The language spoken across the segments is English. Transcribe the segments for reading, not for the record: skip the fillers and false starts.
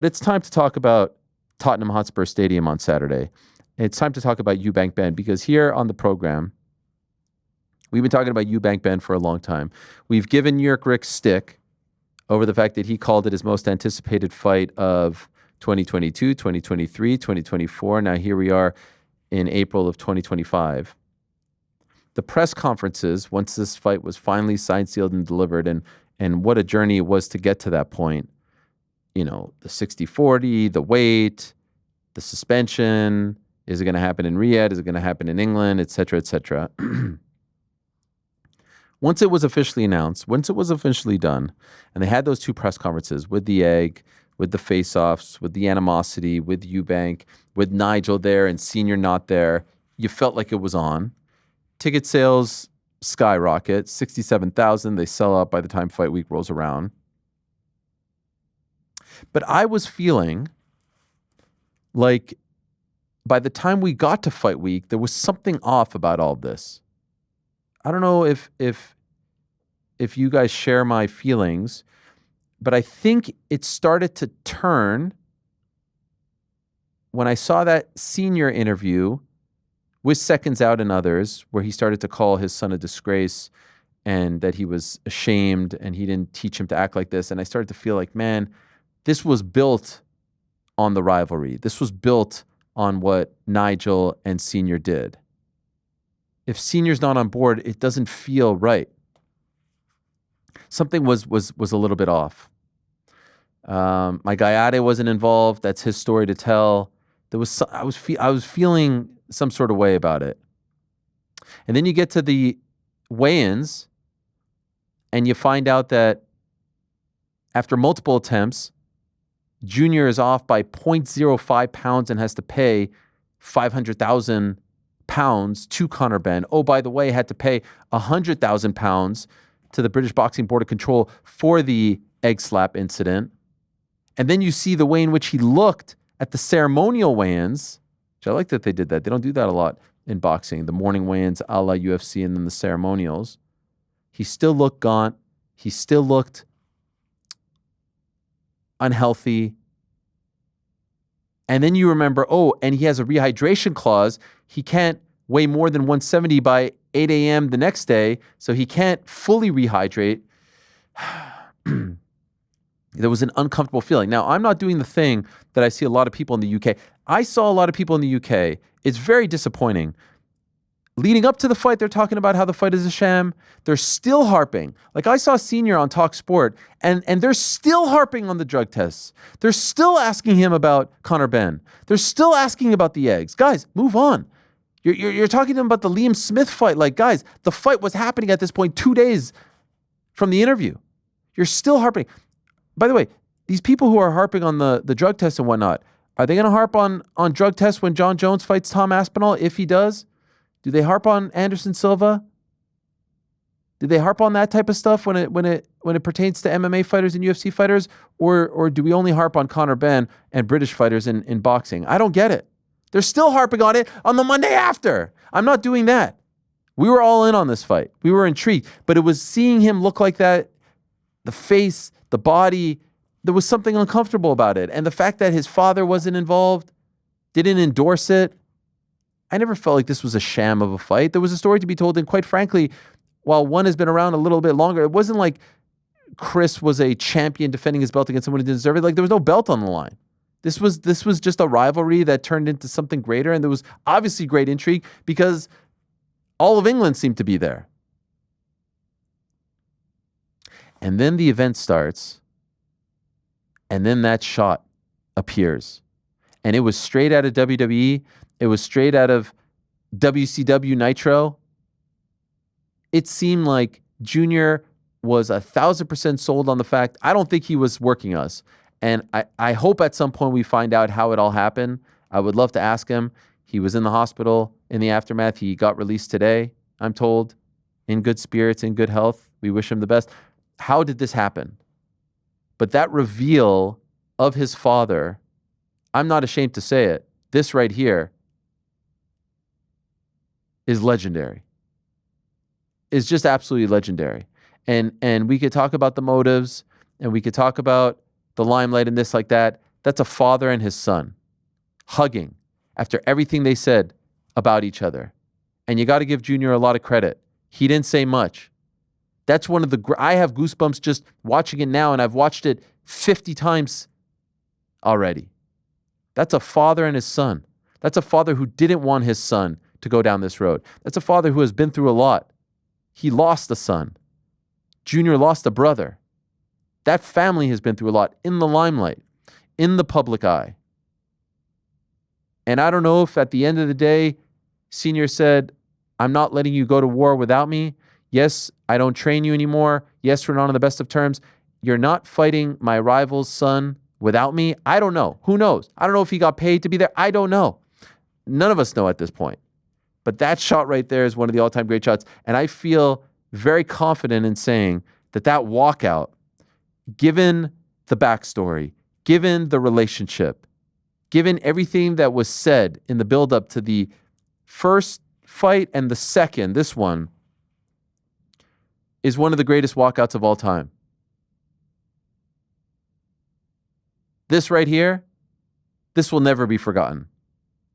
It's time to talk about Tottenham Hotspur Stadium on Saturday. It's time to talk about Eubank Benn, because here on the program, we've been talking about Eubank Benn for a long time. We've given New York Rick stick over the fact that he called it his most anticipated fight of 2022, 2023, 2024. Now here we are in April of 2025. The press conferences, once this fight was finally signed, sealed, and delivered, and what a journey it was to get to that point. You know, the 60-40, the weight, the suspension. Is it going to happen in Riyadh? Is it going to happen in England? Et cetera, et cetera. Once it was officially announced, once it was officially done, and they had those two press conferences with the egg, with the face-offs, with the animosity, with Eubank, with Nigel there and Senior not there, you felt like it was on. Ticket sales skyrocket, 67,000. They sell out by the time fight week rolls around. But I was feeling like by the time we got to fight week, there was something off about all this. I don't know if you guys share my feelings, but I think it started to turn when I saw that Senior interview with Seconds Out and others, where he started to call his son a disgrace and that he was ashamed and he didn't teach him to act like this. And I started to feel like, man, this was built on the rivalry. This was built on what Nigel and Senior did. If Senior's not on board, it doesn't feel right. Something was a little bit off. My guy Ade wasn't involved. That's his story to tell. I was feeling some sort of way about it. And then you get to the weigh-ins and you find out that after multiple attempts, Junior is off by 0.05 pounds and has to pay 500,000 pounds to Conor Benn. Oh, by the way, had to pay 100,000 pounds to the British Boxing Board of Control for the egg slap incident. And then you see the way in which he looked at the ceremonial weigh-ins, which I like that they did that. They don't do that a lot in boxing. The morning weigh-ins a la UFC and then the ceremonials. He still looked gaunt. He still looked unhealthy. And then you remember, oh, and he has a rehydration clause. He can't weigh more than 170 by 8 a.m. the next day, so he can't fully rehydrate. There was an uncomfortable feeling. Now, I'm not doing the thing that I see a lot of people in the UK. I saw a lot of people in the UK. It's very disappointing. Leading up to the fight, they're talking about how the fight is a sham. They're still harping. Like I saw Senior on Talk Sport, and they're still harping on the drug tests. They're still asking him about Conor Benn. They're still asking about the eggs. Guys, move on. You're talking to him about the Liam Smith fight. Like, guys, the fight was happening at this point 2 days from the interview. You're still harping. By the way, these people who are harping on the drug tests and whatnot, are they going to harp on drug tests when John Jones fights Tom Aspinall, if he does? Do they harp on Anderson Silva? Do they harp on that type of stuff when it pertains to MMA fighters and UFC fighters? Or do we only harp on Conor Benn and British fighters in boxing? I don't get it. They're still harping on it on the Monday after. I'm not doing that. We were all in on this fight. We were intrigued. But it was seeing him look like that, the face, the body, there was something uncomfortable about it. And the fact that his father wasn't involved, didn't endorse it, I never felt like this was a sham of a fight. There was a story to be told, and quite frankly, while one has been around a little bit longer, it wasn't like Chris was a champion defending his belt against someone who didn't deserve it. Like there was no belt on the line. This was just a rivalry that turned into something greater, and there was obviously great intrigue because all of England seemed to be there. And then the event starts, and then that shot appears. And it was straight out of WWE. It was straight out of WCW Nitro. It seemed like Junior was 1,000% sold on the fact. I don't think he was working us. And I hope at some point we find out how it all happened. I would love to ask him. He was in the hospital in the aftermath. He got released today, I'm told, in good spirits, in good health. We wish him the best. How did this happen? But that reveal of his father, I'm not ashamed to say it, this right here is legendary. Is just absolutely legendary. And we could talk about the motives, and we could talk about the limelight and this like that. That's a father and his son hugging after everything they said about each other. And you got to give Junior a lot of credit. He didn't say much. That's one of the, I have goosebumps just watching it now, and I've watched it 50 times already. That's a father and his son. That's a father who didn't want his son to go down this road. That's a father who has been through a lot. He lost a son. Junior lost a brother. That family has been through a lot in the limelight, in the public eye. And I don't know if at the end of the day, Senior said, I'm not letting you go to war without me. Yes, I don't train you anymore. Yes, we're not on the best of terms. You're not fighting my rival's son without me. I don't know. Who knows? I don't know if he got paid to be there. I don't know. None of us know at this point. But that shot right there is one of the all-time great shots. And I feel very confident in saying that that walkout, given the backstory, given the relationship, given everything that was said in the build-up to the first fight and the second, this one, is one of the greatest walkouts of all time. This right here, this will never be forgotten.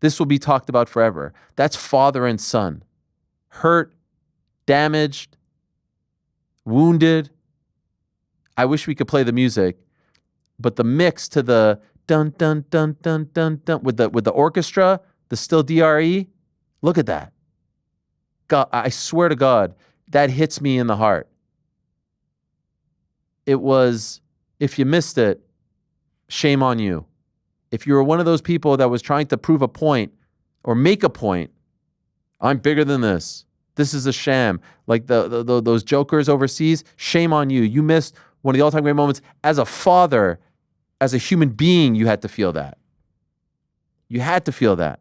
This will be talked about forever. That's father and son. Hurt, damaged, wounded. I wish we could play the music, but the mix to the dun dun dun dun dun dun with the orchestra, the still DRE, look at that. God, I swear to God, that hits me in the heart. It was, if you missed it, shame on you. If you were one of those people that was trying to prove a point or make a point, I'm bigger than this. This is a sham. Like those jokers overseas, shame on you. You missed one of the all-time great moments. As a father, as a human being, you had to feel that. You had to feel that.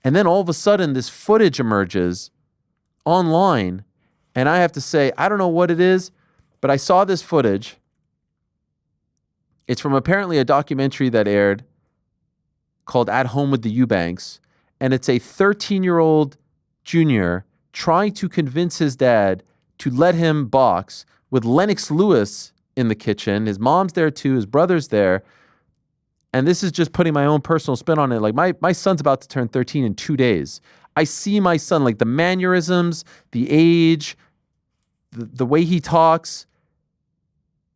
And then all of a sudden, this footage emerges online, and I have to say, I don't know what it is, but I saw this footage. It's from apparently a documentary that aired called At Home with the Eubanks, and it's a 13-year-old junior trying to convince his dad to let him box with Lennox Lewis in the kitchen. His mom's there too, his brother's there. And this is just putting my own personal spin on it. Like my son's about to turn 13 in 2 days. I see my son, like the mannerisms, the age, the way he talks.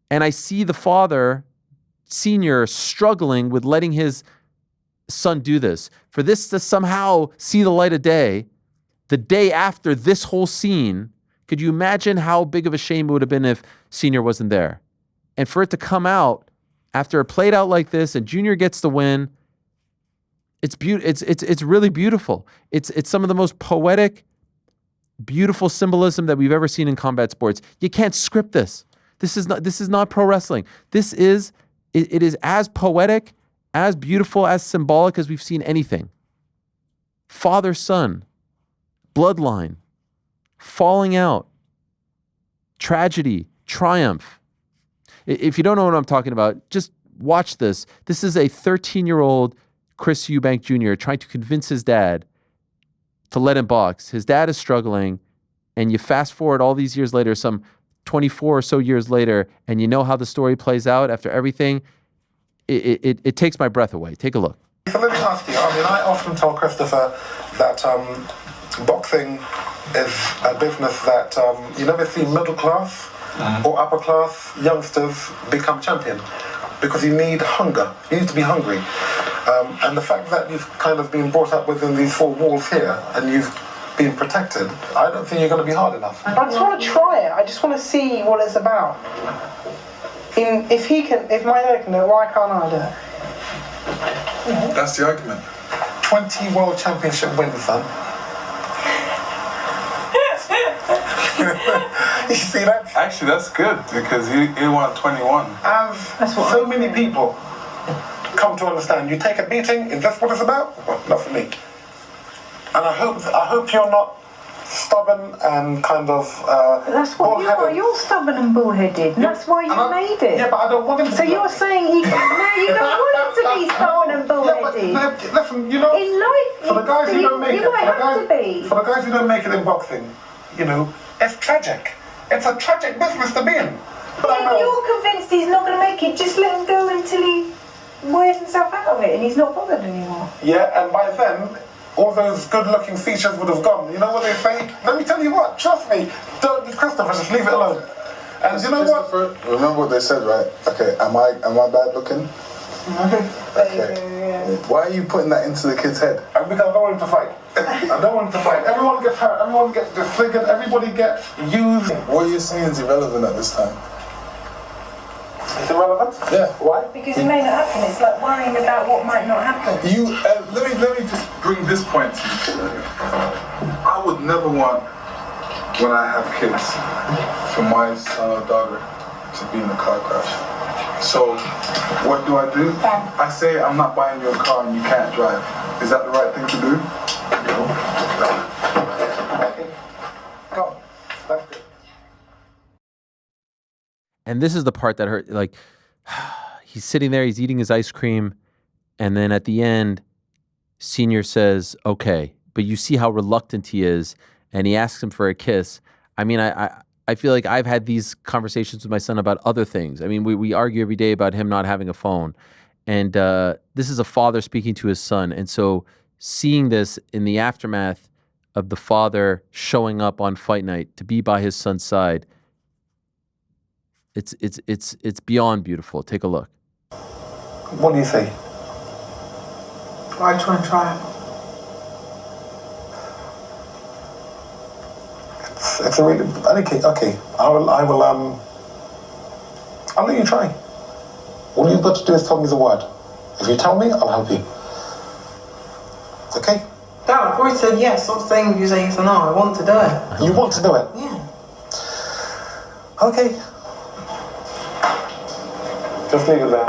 And I see the father, Senior, struggling with letting his son do this. For this to somehow see the light of day, the day after this whole scene, could you imagine how big of a shame it would have been if Senior wasn't there? And for it to come out after it played out like this and Junior gets the win, it's really beautiful. It's some of the most poetic, beautiful symbolism that we've ever seen in combat sports. You can't script this. This is not pro wrestling. It is as poetic, as beautiful, as symbolic as we've seen anything. Father, son, bloodline, falling out, tragedy, triumph. If you don't know what I'm talking about, just watch this. This is a 13-year-old Chris Eubank Jr. trying to convince his dad to let him box. His dad is struggling, and you fast forward all these years later, some 24 or so years later, and you know how the story plays out after everything. It takes my breath away. Take a look. So let me ask you, I often tell Christopher that boxing is a business that you never see middle class or upper class youngsters become champion, because you need hunger. You need to be hungry. And the fact that you've kind of been brought up within these four walls here and you've been protected, I don't think you're going to be hard enough. I just want to try it. I just want to see what it's about. If my dad can do it, why can't I do it? That's the argument. 20 world championship wins, son. You see that? Actually, that's good, because he won 21. As so many people come to understand, you take a beating, is this what it's about? Well, not for me. And I hope you're not stubborn and kind of that's what you are. You're stubborn and bullheaded. And that's why you made it. Yeah, but I don't want him to. So you're saying he can. No, you don't want him to be stubborn and bullheaded. Yeah, but listen, you know, in life, for the guys who don't make it, you might have to be. For the guys who don't make it in boxing, you know, it's tragic. It's a tragic business to be in. If you're convinced he's not going to make it, just let him go until he of it and he's not bothered anymore. Yeah, and by then, all those good-looking features would have gone. You know what they say? Let me tell you what, trust me. Don't, Christopher, just leave it alone. And you know what? Remember what they said, right? Okay, am I bad looking? Okay. Why are you putting that into the kid's head? Because I don't want him to fight. I don't want him to fight. Everyone gets hurt, everyone gets disfigured, everybody gets used. What you're saying is irrelevant at this time. It's irrelevant? Yeah. Why? Because it may not happen. It's like worrying about what might not happen. Let me just bring this point to you. I would never want, when I have kids, for my son or daughter to be in a car crash. So, what do? I say I'm not buying you a car and you can't drive. Is that the right thing to do? No. Okay. Go. That's good. And this is the part that hurt. Like, he's sitting there, he's eating his ice cream, and then at the end, Senior says, okay, but you see how reluctant he is, and he asks him for a kiss. I mean, I feel like I've had these conversations with my son about other things. I mean, we argue every day about him not having a phone. And this is a father speaking to his son. And so seeing this in the aftermath of the father showing up on fight night to be by his son's side, it's beyond beautiful. Take a look. What do you say? I try and try it. It's a really okay. I'll let you try. All you've got to do is tell me the word. If you tell me, I'll help you. Okay? Dad, I've already said yes. Stop saying you say yes or no. I want to do it. You want to do it? Yeah. Okay. Just leave it there.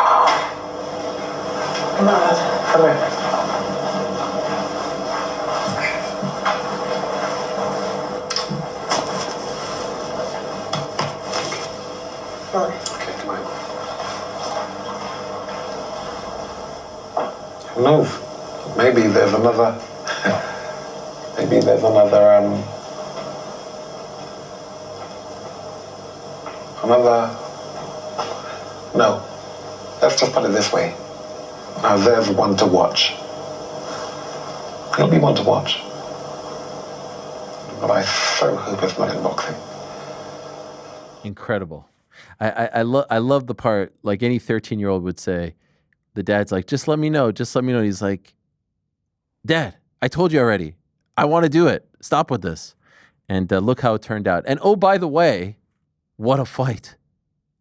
Come on. Come here. Sorry. Okay, come on. Who knows? Maybe there's another. Maybe there's another. No. Let's just put it this way. Now there's one to watch. He'll be one to watch. But I so hope it's not in boxing. Incredible. I love the part, like any 13-year-old would say, the dad's like, just let me know. Just let me know. He's like, Dad, I told you already. I want to do it. Stop with this. And look how it turned out. And oh, by the way, what a fight.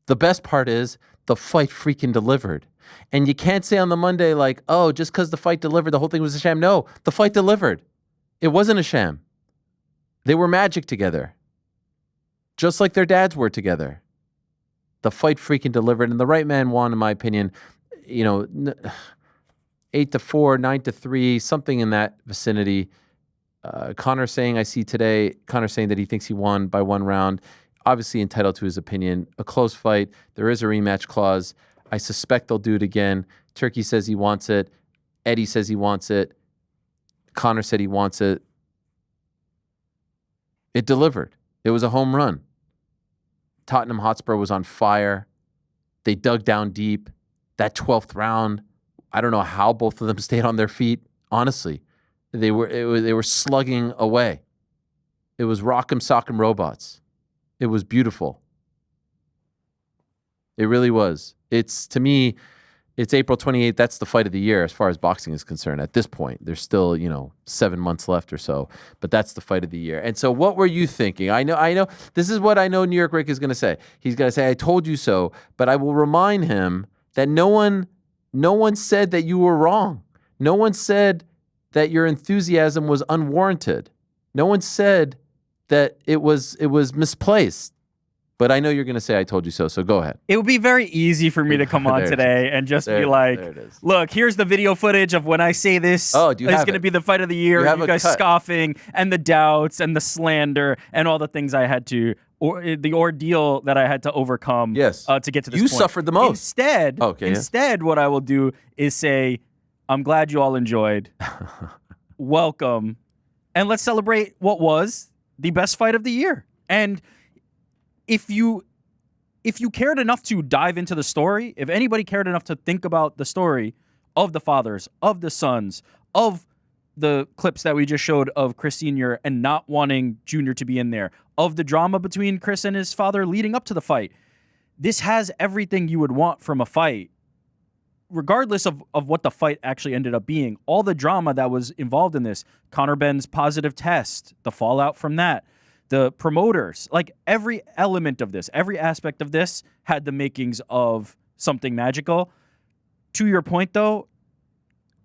The best part is the fight freaking delivered. And you can't say on the Monday like, oh, just because the fight delivered, the whole thing was a sham. No, the fight delivered. It wasn't a sham. They were magic together. Just like their dads were together. The fight freaking delivered. And the right man won, in my opinion. 8-4, 9-3, something in that vicinity. Conor saying that he thinks he won by 1 round. Obviously entitled to his opinion. A close fight. There is a rematch clause. I suspect they'll do it again. Turkey says he wants it. Eddie says he wants it. Conor said he wants it. It delivered. It was a home run. Tottenham Hotspur was on fire. They dug down deep. That 12th round, I don't know how both of them stayed on their feet. Honestly, they were slugging away. It was rock'em sock'em robots. It was beautiful. It really was. To me, it's April 28th. That's the fight of the year as far as boxing is concerned. At this point, there's still 7 months left or so, but that's the fight of the year. And so, what were you thinking? I know. This is what I know. New York Rick is going to say. He's going to say, "I told you so," but I will remind him that no one said that you were wrong. No one said that your enthusiasm was unwarranted. No one said that it was misplaced. But I know you're going to say I told you so, so go ahead. It would be very easy for me to come on today and just be like, look, here's the video footage of when I say this. Oh, do you have it? It's going to be the fight of the year. You guys scoffing and the doubts and the slander and all the things I had to, or the ordeal that I had to overcome to get to this point. You suffered the most. Instead, what I will do is say, I'm glad you all enjoyed. Welcome. And let's celebrate what was the best fight of the year. And if you cared enough to dive into the story, if anybody cared enough to think about the story, of the fathers, of the sons, of the clips that we just showed of Chris Sr. and not wanting Jr. to be in there, of the drama between Chris and his father leading up to the fight. This has everything you would want from a fight, regardless of what the fight actually ended up being. All the drama that was involved in this, Conor Benn's positive test, the fallout from that, the promoters, like every element of this, every aspect of this had the makings of something magical. To your point, though,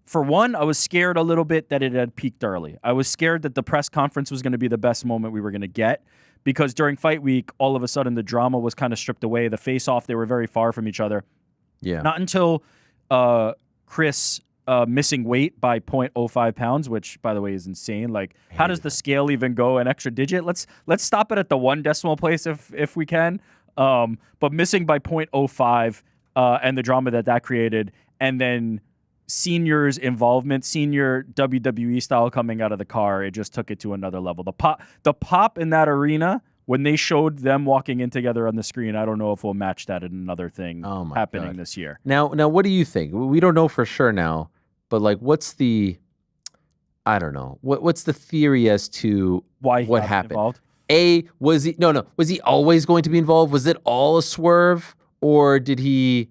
for one, I was scared a little bit that it had peaked early. I was scared that the press conference was going to be the best moment we were going to get, because during fight week, all of a sudden the drama was kind of stripped away. The face-off, they were very far from each other. Yeah. Not until Chris missing weight by 0.05 pounds, which, by the way, is insane. Like, how does the scale even go an extra digit? Let's stop it at the 1 decimal place if we can. But missing by 0.05 and the drama that created, and then Senior's involvement, Senior WWE style coming out of the car, it just took it to another level. The pop in that arena when they showed them walking in together on the screen, I don't know if we'll match that in another thing happening this year. Now, what do you think? We don't know for sure now, but like, what's the, I don't know, what's the theory as to why what happened? Involved? Was he always going to be involved? Was it all a swerve, or did he,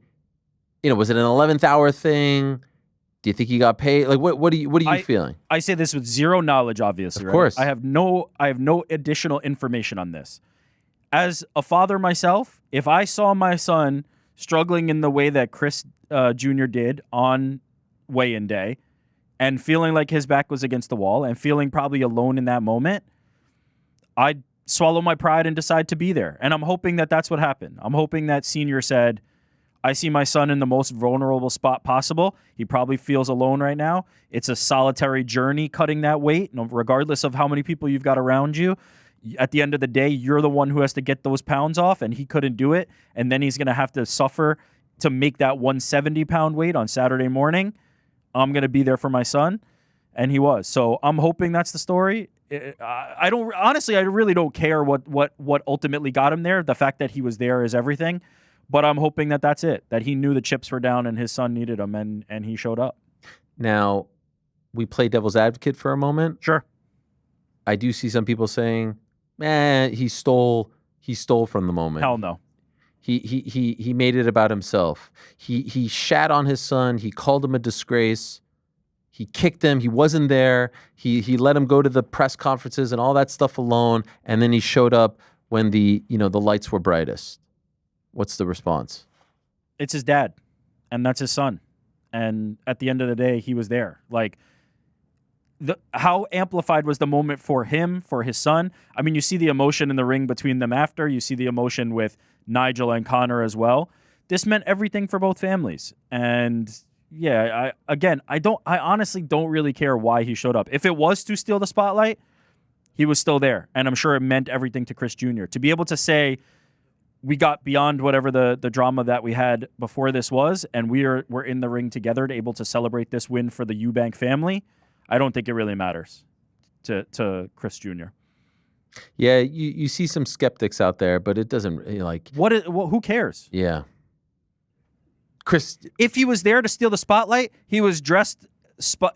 was it an 11th hour thing? Do you think he got paid? Like, what are you feeling? I say this with zero knowledge, obviously. Of course. I have no additional information on this. As a father myself, if I saw my son struggling in the way that Chris Jr. did on weigh-in day, and feeling like his back was against the wall, and feeling probably alone in that moment, I'd swallow my pride and decide to be there. And I'm hoping that that's what happened. I'm hoping that Senior said, I see my son in the most vulnerable spot possible. He probably feels alone right now. It's a solitary journey cutting that weight, regardless of how many people you've got around you. At the end of the day, you're the one who has to get those pounds off, and he couldn't do it. And then he's going to have to suffer to make that 170-pound weight on Saturday morning. I'm going to be there for my son. And he was. So I'm hoping that's the story. I really don't care what ultimately got him there. The fact that he was there is everything. But I'm hoping that that's it, that he knew the chips were down and his son needed him, and he showed up. Now, we play devil's advocate for a moment. Sure. I do see some people saying, he stole from the moment. Hell no. He made it about himself. He shat on his son. He called him a disgrace. He kicked him. He wasn't there. He let him go to the press conferences and all that stuff alone, and then he showed up when the lights were brightest. What's the response? It's his dad, and that's his son. And at the end of the day, he was there. Like, how amplified was the moment for him, for his son? I mean, you see the emotion in the ring between them after. You see the emotion with Nigel and Conor as well. This meant everything for both families. And yeah, I honestly don't really care why he showed up. If it was to steal the spotlight, he was still there. And I'm sure it meant everything to Chris Jr. To be able to say, we got beyond whatever the drama that we had before this was, and we're in the ring together to able to celebrate this win for the Eubank family, I don't think it really matters to Chris Jr. Yeah, you see some skeptics out there, but it doesn't who cares? Yeah. Chris, if he was there to steal the spotlight, he was dressed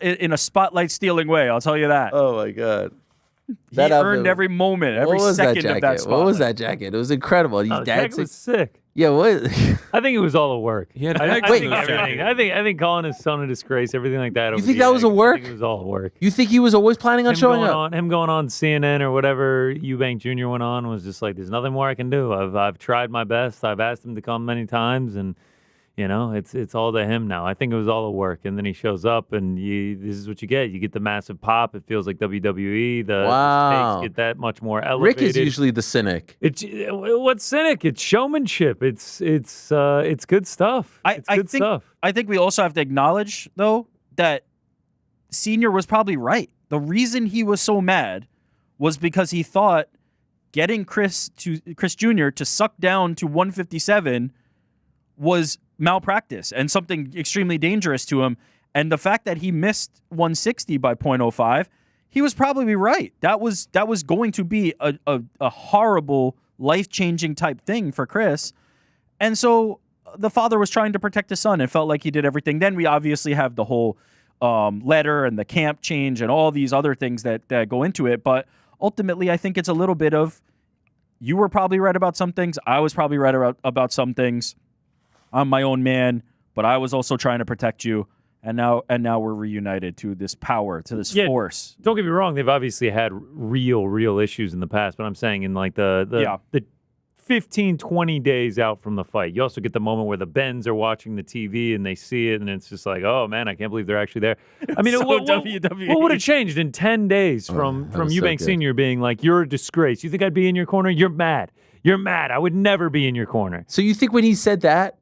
in a spotlight stealing way, I'll tell you that. Oh my God. He earned every moment, every second of that spotlight. What was that jacket? It was incredible. The jacket was sick. Yeah, what? I think it was all a work. He had I think calling his son a disgrace, everything like that. You think that was a work? I think it was all a work. You think he was always planning on showing up? Him going on CNN or whatever Eubank Jr. went on was just like, there's nothing more I can do. I've tried my best. I've asked him to come many times, and it's all to him now. I think it was all a work, and then he shows up, and this is what you get. You get the massive pop. It feels like WWE. The stakes get that much more elevated. Rick is usually the cynic. What's cynic? It's showmanship. It's good stuff. I think we also have to acknowledge, though, that Senior was probably right. The reason he was so mad was because he thought getting Chris Jr. to suck down to 157 was malpractice and something extremely dangerous to him. And the fact that he missed 160 by 0.05, he was probably right. That was going to be a horrible, life-changing type thing for Chris. And so the father was trying to protect his son and felt like he did everything. Then we obviously have the whole letter and the camp change and all these other things that go into it. But ultimately, I think it's a little bit of, you were probably right about some things. I was probably right about some things. I'm my own man, but I was also trying to protect you. And now we're reunited to this power, to this force. Don't get me wrong; they've obviously had real issues in the past. But I'm saying in like the 15, 20 days out from the fight, you also get the moment where the Benns are watching the TV and they see it, and it's just like, oh man, I can't believe they're actually there. I mean, what would have changed in 10 days from Eubank Sr. being like, you're a disgrace? You think I'd be in your corner? You're mad. You're mad. I would never be in your corner. So you think when he said that,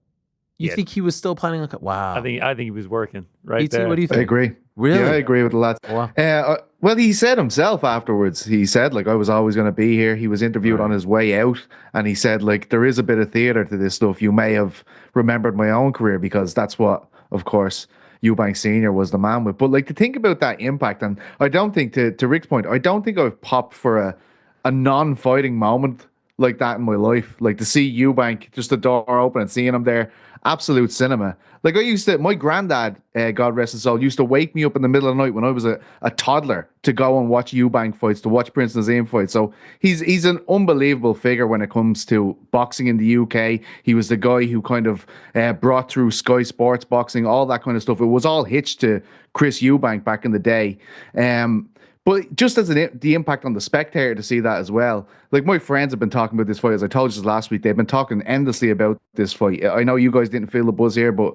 you think he was still planning on? Wow. I think he was working right there. What do you think? I agree. Really? Yeah, I agree with a lot. Wow. Well, he said himself afterwards, he said, like, I was always going to be here. He was interviewed on his way out, and he said, like, there is a bit of theater to this stuff. You may have remembered my own career, because that's what, of course, Eubank Sr. was the man with. But, like, to think about that impact, and I don't think, to Rick's point, I don't think I've popped for a non-fighting moment like that in my life. Like, to see Eubank, just the door open and seeing him there, absolute cinema. Like, my granddad, God rest his soul, used to wake me up in the middle of the night when I was a toddler to go and watch Eubank fights, to watch Prince Nazim fights. So he's an unbelievable figure when it comes to boxing in the UK. He was the guy who kind of brought through Sky Sports boxing, all that kind of stuff. It was all hitched to Chris Eubank back in the day. But just as the impact on the spectator to see that as well. Like, my friends have been talking about this fight, as I told you last week. They've been talking endlessly about this fight. I know you guys didn't feel the buzz here, but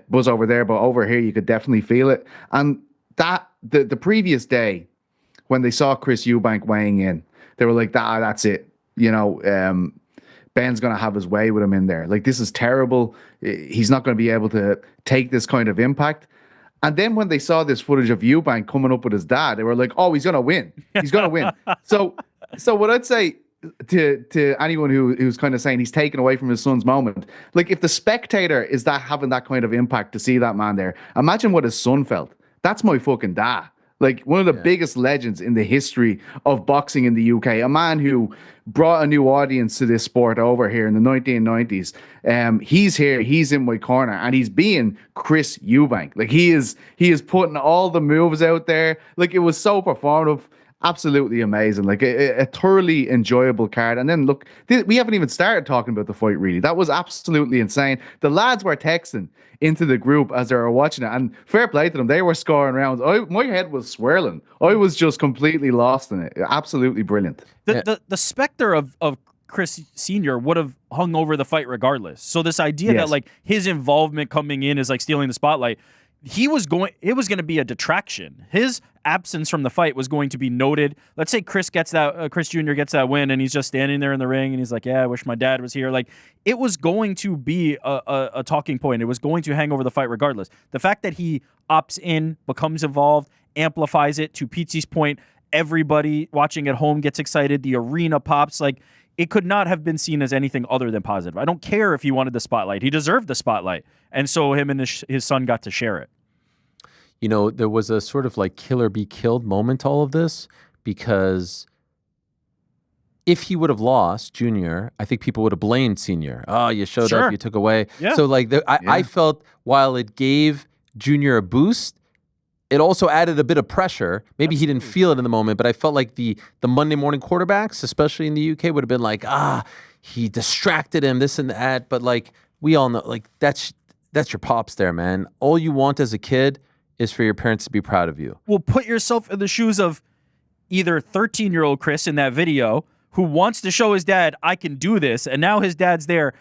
buzz over there, but over here you could definitely feel it. And that the previous day, when they saw Chris Eubank weighing in, they were like, that's it. You know, Ben's going to have his way with him in there. Like, this is terrible. He's not going to be able to take this kind of impact. And then when they saw this footage of Eubank coming up with his dad, they were like, oh, he's going to win. He's going to win. So what I'd say to anyone who's kind of saying he's taken away from his son's moment, like, if the spectator is having that kind of impact to see that man there, imagine what his son felt. That's my fucking dad. Like, one of the biggest legends in the history of boxing in the UK, a man who brought a new audience to this sport over here in the 1990s. He's here, he's in my corner, and he's being Chris Eubank. Like, he is putting all the moves out there. Like, it was so performative. Absolutely amazing. Like, a thoroughly enjoyable card. And then, look, we haven't even started talking about the fight, really. That was absolutely insane. The lads were texting into the group as they were watching it, and fair play to them. They were scoring rounds. My head was swirling. I was just completely lost in it. Absolutely brilliant. The specter of Chris Sr. would have hung over the fight regardless. So this idea that, like, his involvement coming in is like stealing the spotlight, it was going to be a detraction. His absence from the fight was going to be noted. Let's say Chris Jr. gets that win, and he's just standing there in the ring, and he's like, yeah, I wish my dad was here. Like, it was going to be a talking point. It was going to hang over the fight regardless. The fact that he opts in, becomes involved, amplifies it, to Pizzi's point, everybody watching at home gets excited, the arena pops. Like, it could not have been seen as anything other than positive. I don't care if he wanted the spotlight. He deserved the spotlight. And so him and his son got to share it. You know, there was a sort of like kill or be killed moment to all of this, because if he would have lost Junior, I think people would have blamed Senior. Oh, you showed up, you took away. Yeah. So, like, I felt while it gave Junior a boost, it also added a bit of pressure. Maybe he didn't feel it in the moment, but I felt like the Monday morning quarterbacks, especially in the UK, would have been like, he distracted him, this and that. But, like, we all know, like, that's your pops there, man. All you want as a kid is for your parents to be proud of you. Well, put yourself in the shoes of either 13-year-old Chris in that video, who wants to show his dad, I can do this, and now his dad's there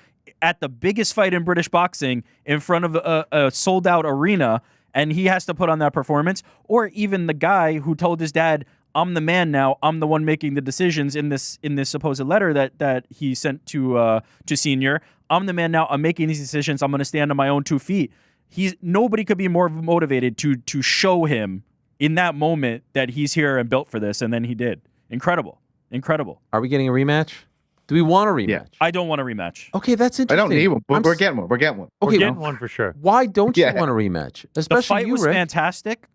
at the biggest fight in British boxing in front of a sold-out arena, and he has to put on that performance. Or even the guy who told his dad, I'm the man now, I'm the one making the decisions in this supposed letter that he sent to Senior. I'm the man now, I'm making these decisions, I'm going to stand on my own 2 feet. Nobody could be more motivated to show him in that moment that he's here and built for this, and then he did. Incredible. Are we getting a rematch? Do we want a rematch? Yeah. I don't want a rematch. Okay, that's interesting. I don't need one, but we're getting one. Okay, We're getting one for sure. Why don't you want a rematch? Especially the fight was Rick. fantastic.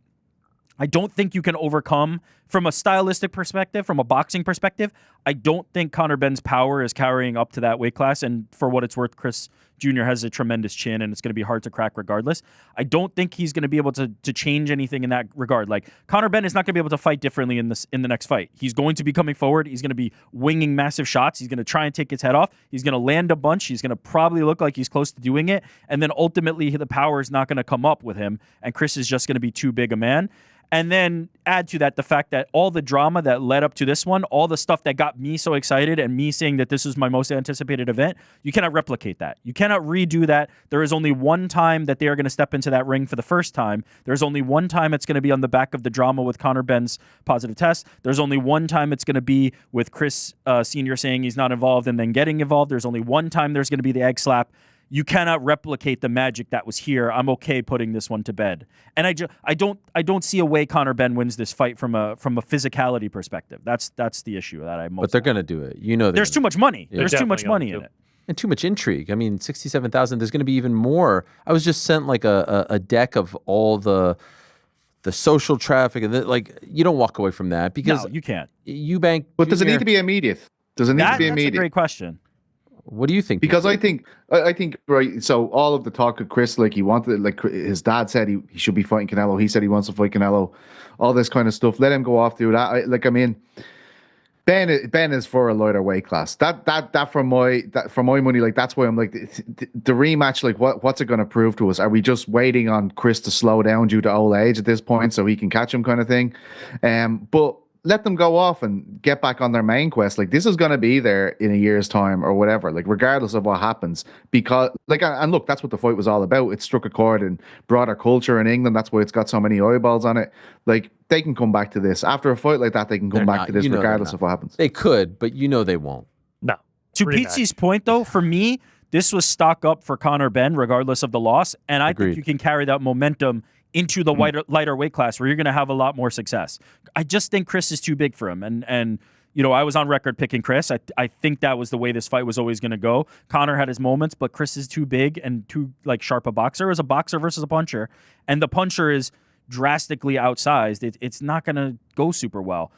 I don't think you can overcome, from a stylistic perspective, from a boxing perspective, I don't think Conor Benn's power is carrying up to that weight class. And for what it's worth, Chris Jr. has a tremendous chin, and it's going to be hard to crack regardless. I don't think he's going to be able to change anything in that regard. Like, Conor Benn is not going to be able to fight differently in the next fight. He's going to be coming forward. He's going to be winging massive shots. He's going to try and take his head off. He's going to land a bunch. He's going to probably look like he's close to doing it. And then ultimately, the power is not going to come up with him, and Chris is just going to be too big a man. And then add to that the fact that all the drama that led up to this one, all the stuff that got me so excited and me saying that this was my most anticipated event, you cannot replicate that. You cannot redo that. There is only one time that they are going to step into that ring for the first time. There's only one time it's going to be on the back of the drama with Conor Benn's positive test. There's only one time it's going to be with Chris Sr. saying he's not involved and then getting involved. There's only one time there's going to be the egg slap. You cannot replicate the magic that was here. I'm okay putting this one to bed. And I don't see a way Conor Benn wins this fight from a physicality perspective. That's the issue that I most. But they're going to do it. You know, there's too much money. Yeah. There's too much money in it. And too much intrigue. I mean, 67,000. There's going to be even more. I was just sent like a deck of all the social traffic, and you don't walk away from that because no, you can't. Eubank. But does it need to be immediate? Does it need to be immediate? That's a great question. What do you think? Because I think right. So all of the talk of Chris, like he wanted, like his dad said he should be fighting Canelo. He said he wants to fight Canelo. All this kind of stuff. Let him go off through that. Ben is for a lighter weight class. That for my money, like that's why I'm like the rematch. Like what's it going to prove to us? Are we just waiting on Chris to slow down due to old age at this point so he can catch him, kind of thing? But let them go off and get back on their main quest. Like this is going to be there in a year's time or whatever, like regardless of what happens, because and look, that's what the fight was all about. It struck a chord in broader culture in England. That's why it's got so many eyeballs on it. Like they can come back to this after a fight like that. They can come back to this regardless of what happens. They could, but they won't. No. To Pete's point though, for me, this was stock up for Conor Benn regardless of the loss. And I think you can carry that momentum into the lighter weight class where you're going to have a lot more success. I just think Chris is too big for him. And I was on record picking Chris. I think that was the way this fight was always going to go. Conor had his moments, but Chris is too big and too sharp a boxer as a boxer versus a puncher. And the puncher is drastically outsized. It's not going to go super well.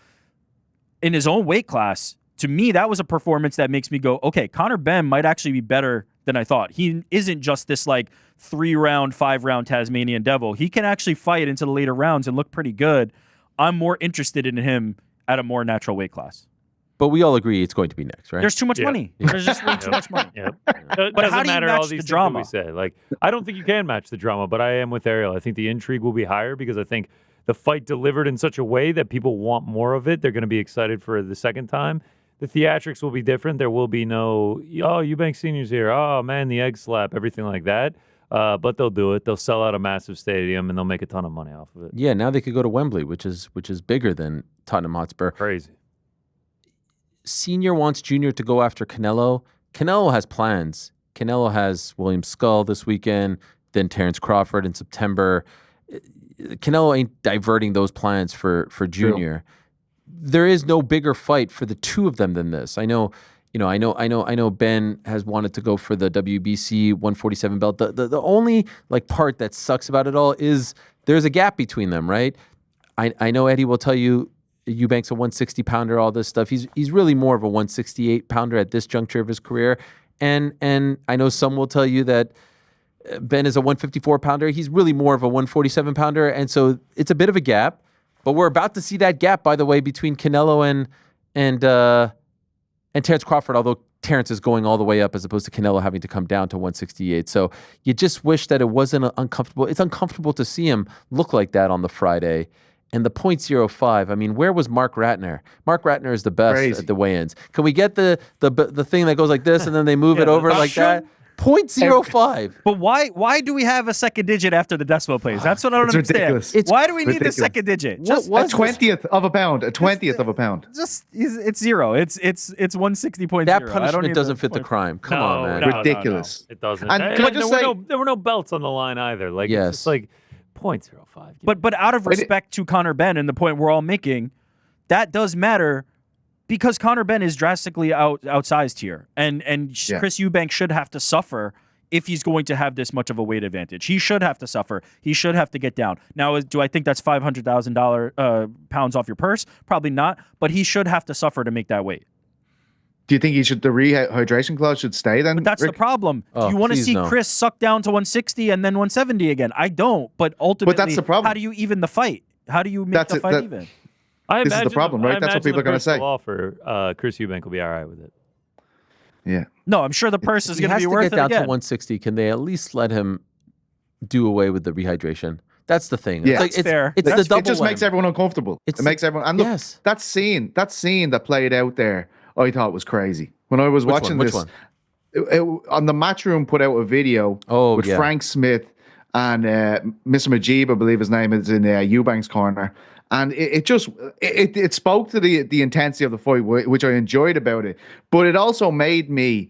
In his own weight class, to me, that was a performance that makes me go, okay, Conor Benn might actually be better than I thought. He isn't just this 3-round, 5-round Tasmanian devil. He can actually fight into the later rounds and look pretty good. I'm more interested in him at a more natural weight class. But we all agree it's going to be next, right? There's too much money. There's just way too much money. But how do you match the drama? We say. I don't think you can match the drama, but I am with Ariel. I think the intrigue will be higher because I think the fight delivered in such a way that people want more of it. They're going to be excited for the second time. The theatrics will be different. There will be no, Eubank Sr.'s here. Oh, man, the egg slap, everything like that. But they'll do it. They'll sell out a massive stadium, and they'll make a ton of money off of it. Yeah, now they could go to Wembley, which is bigger than Tottenham Hotspur. Crazy. Senior wants Junior to go after Canelo. Canelo has plans. Canelo has William Skull this weekend, then Terrence Crawford in September. Canelo ain't diverting those plans for Junior. True. There is no bigger fight for the two of them than this. I know Ben has wanted to go for the WBC 147 belt. The only part that sucks about it all is there's a gap between them, right? I know Eddie will tell you Eubank's a 160 pounder, all this stuff. He's really more of a 168 pounder at this juncture of his career. And I know some will tell you that Ben is a 154 pounder. He's really more of a 147 pounder. And so it's a bit of a gap. But we're about to see that gap, by the way, between Canelo and Terrence Crawford, although Terrence is going all the way up as opposed to Canelo having to come down to 168. So you just wish that it wasn't uncomfortable. It's uncomfortable to see him look like that on the Friday. And the .05, I mean, where was Mark Ratner? Mark Ratner is the best at the weigh-ins. Can we get the thing that goes like this and then they move it over like that? .05. But why do we have a second digit after the decimal place? That's what I don't understand. Ridiculous. Why do we need the second digit? Just a 20th of a pound. A 20th of a pound. It's zero. It's 160.0. That punishment doesn't fit the crime. Come on, man. No, ridiculous. No. It doesn't. And can I just say, there were no belts on the line either. Yes. It's just .05. But out of respect to Conor Benn and the point we're all making, that does matter. Because Conor Benn is drastically outsized here. And Chris Eubank should have to suffer if he's going to have this much of a weight advantage. He should have to suffer. He should have to get down. Now, do I think that's $500,000 pounds off your purse? Probably not. But he should have to suffer to make that weight. Do you think the rehydration clause should stay then? But that's Rick? the problem. Do Oh, you want to please see no. Chris suck down to 160 and then 170 again? I don't. But ultimately, that's the problem. how do you even the fight? How do you make the fight even? This is the problem, right? That's what people are going to say. For Chris Eubank will be all right with it. Yeah. No, I'm sure the purse is He going to has be to worth get it down again. to 160. Can they at least let him do away with the rehydration? That's the thing. Yeah. It's like That's fair. It's the double. It just makes whammy. everyone uncomfortable. It's It makes everyone. And look, yes. that scene that played out there, I thought was crazy. When I was watching Which this, one? on the Matchroom put out a video with yeah. Frank Smith and Mr. Majib, I believe his name is, in Eubank's corner. And it spoke to the intensity of the fight, which I enjoyed about it. But it also made my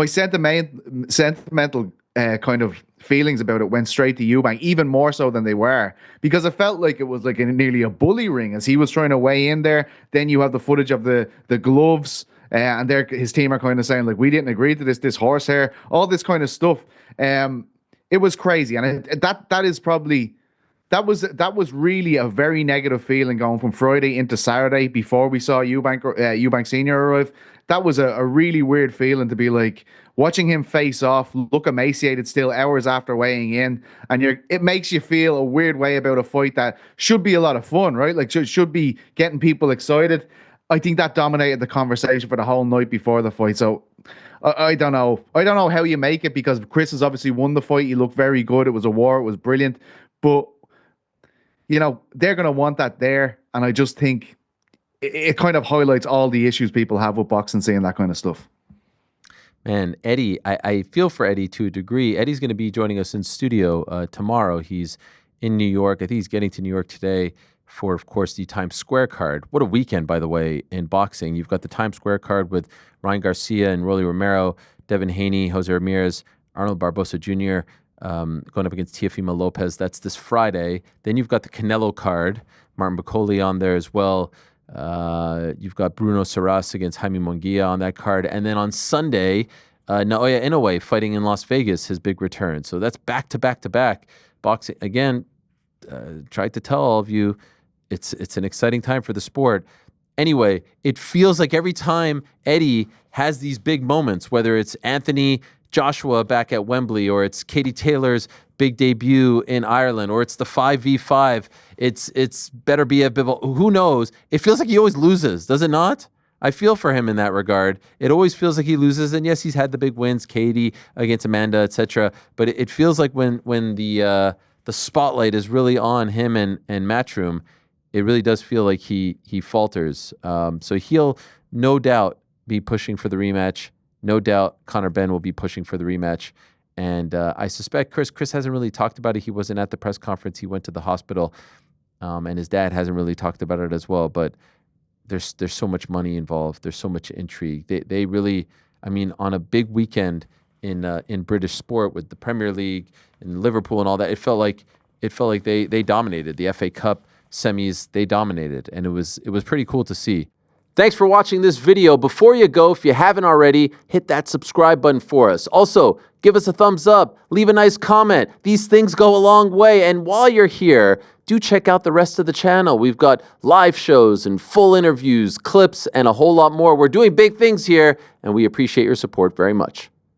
sentimental kind of feelings about it went straight to Eubank, even more so than they were, because it felt like it was like nearly a bully ring as he was trying to weigh in there. Then you have the footage of the gloves, and his team are kind of saying like, we didn't agree to this horsehair, all this kind of stuff. It was crazy, and that was really a very negative feeling going from Friday into Saturday before we saw Eubank Sr. arrive. That was a really weird feeling to be like watching him face off, look emaciated still hours after weighing in, and it makes you feel a weird way about a fight that should be a lot of fun, right? Like should be getting people excited. I think that dominated the conversation for the whole night before the fight. So I don't know. I don't know how you make it, because Chris has obviously won the fight. He looked very good. It was a war. It was brilliant. But they're going to want that there. And I just think it kind of highlights all the issues people have with boxing, seeing that kind of stuff. Man, Eddie, I feel for Eddie to a degree. Eddie's going to be joining us in studio tomorrow. He's in New York. I think he's getting to New York today for, of course, the Times Square card. What a weekend, by the way, in boxing. You've got the Times Square card with Ryan Garcia and Rolly Romero, Devin Haney, Jose Ramirez, Arnold Barbosa Jr., going up against Teofimo Lopez. That's this Friday. Then you've got the Canelo card, Martin Bacoli on there as well. You've got Bruno Saras against Jaime Munguia on that card. And then on Sunday, Naoya Inoue fighting in Las Vegas, his big return. So that's back to back to back. Boxing, again, tried to tell all of you, it's an exciting time for the sport. Anyway, it feels like every time Eddie has these big moments, whether it's Anthony Joshua back at Wembley, or it's Katie Taylor's big debut in Ireland, or it's the 5v5, it's better be a Bivol. Who knows? It feels like he always loses, does it not? I feel for him in that regard. It always feels like he loses, and yes, he's had the big wins, Katie against Amanda, etc. But it feels like when the spotlight is really on him and Matchroom, it really does feel like he falters. So he'll no doubt be pushing for the rematch. No doubt Conor Benn will be pushing for the rematch. And I suspect Chris hasn't really talked about it. He wasn't at the press conference. He went to the hospital. And his dad hasn't really talked about it as well. But there's so much money involved. There's so much intrigue. They really, I mean, on a big weekend in British sport with the Premier League and Liverpool and all that, it felt like they dominated the FA Cup semis. They dominated, and it was pretty cool to see. Thanks for watching this video. Before you go, if you haven't already, hit that subscribe button for us. Also, give us a thumbs up, leave a nice comment. These things go a long way. And while you're here, do check out the rest of the channel. We've got live shows and full interviews, clips, and a whole lot more. We're doing big things here, and we appreciate your support very much.